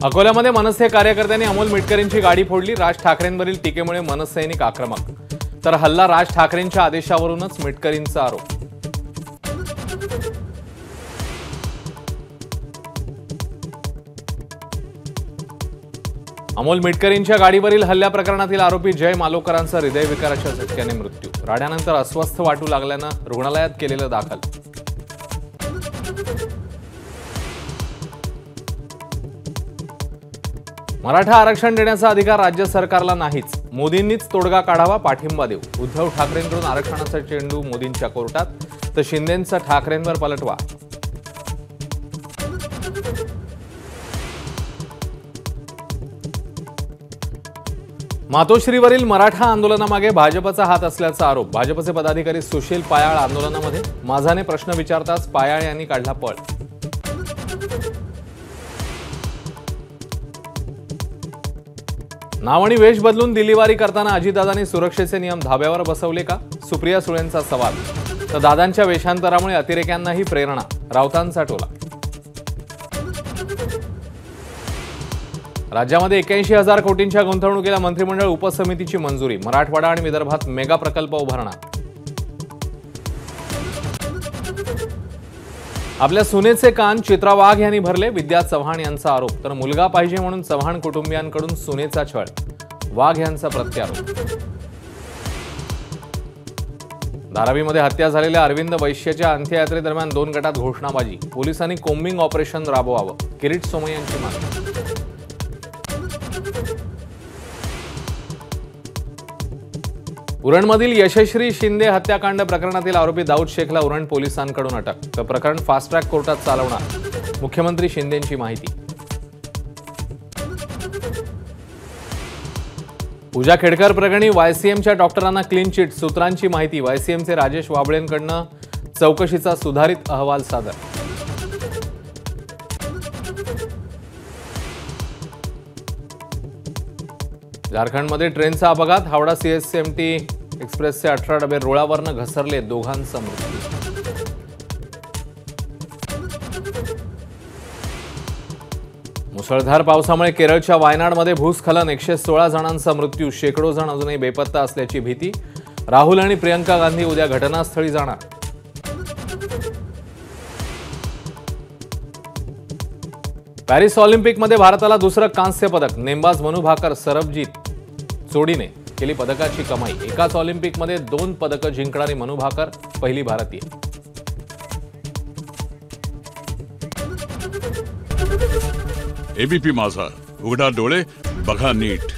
अकोल्यामध्ये मनसे कार्यकर्त्यांनी अमोल मिटकरींची गाडी फोडली। राज ठाकरेंवरील टीकेमुळे मनसैनिक आक्रमक, तर हल्ला राज ठाकरेंच्या आदेशावरूनच मिटकरींचा आरोप। अमोल मिटकरींच्या गाडीवरील हल्ल्या प्रकरणातील आरोपी जय मालोकरांचा हृदयविकाराच्या झटक्याने मृत्यू। राड्यानंतर अस्वस्थ वाटू लागल्यानं रुग्णालयात केलेलं दाखल। मराठा आरक्षण देण्याचा अधिकार राज्य सरकारला नाहीच, मोदींनीच तोडगा काढावा, पाठिंबा देऊ। उद्धव ठाकरेंकडून आरक्षणाचा चेंडू मोदींच्या कोर्टात, तर शिंदेंचा ठाकरेंवर पलटवार। मातोश्रीवरील मराठा आंदोलनामागे भाजपचा हात असल्याचा आरोप। भाजपचे पदाधिकारी सुशील पायाळ आंदोलनामध्ये, माझाने प्रश्न विचारताच पायाळ यांनी काढला पळ। नाव आणि वेश बदलून दिल्लीवारी करताना अजितदादांनी सुरक्षेचे नियम धाब्यावर बसवले का? सुप्रिया सुळेंचा सवाल। तर दादांच्या वेशांतरामुळे अतिरेक्यांनाही प्रेरणा, राऊतांचा टोला। राज्यामध्ये 81,000 कोटींच्या गुंतवणुकीला मंत्रिमंडळ उपसमितीची मंजुरी। मराठवाडा आणि विदर्भात मेगा प्रकल्प उभारणार। आपल्या सुनेचे कान चित्रा वाघ यांनी भरले, विद्या चव्हाण यांचा आरोप। तर मुलगा पाहिजे म्हणून चव्हाण कुटुंबियांकडून सुनेचा छळ, वाघ यांचा प्रत्यारोप। धारावीमध्ये हत्या झालेल्या अरविंद वैश्यच्या अंत्ययात्रेदरम्यान 2 गटात घोषणाबाजी। पोलिसांनी कोम्बिंग ऑपरेशन राबवावं, किरीट सोमय्या यांची मागणी। उरणमधील यशश्री शिंदे हत्याकांड प्रकरणातील आरोपी दाऊद शेखला उरण पोलिसांकडून अटक। तर प्रकरण फास्ट ट्रॅक कोर्टात चालवणार, मुख्यमंत्री शिंदेंची माहिती। पूजा खेडकर प्रकरणी वायसीएमच्या डॉक्टरांना क्लीन चिट, सूत्रांची माहिती। वायसीएमचे राजेश वाबळेंकडून चौकशीचा सुधारित अहवाल सादर। झारखंडमध्ये ट्रेनचा अपघात, हावडा सीएसएमटी एक्सप्रेसचे 18 डबे रुळावरनं घसरले, दोघांचा मृत्यू। मुसळधार पावसामुळे केरळच्या वायनाडमध्ये भूस्खलन, 116 जणांचा मृत्यू, शेकडो जण अजूनही बेपत्ता असल्याची भीती। राहुल आणि प्रियंका गांधी उद्या घटनास्थळी जाणार। पॅरिस ऑलिम्पिकमध्ये भारताला दुसरं कांस्य पदक। नेमबाज मनू भाकर सरबजीत जोडीने केली पदकाची कमाई। एकाच ऑलिम्पिकमध्ये 2 पदकं जिंकणारी मनू भाकर पहिली भारतीय। एबीपी माझा, उघडा डोळे बघा नीट।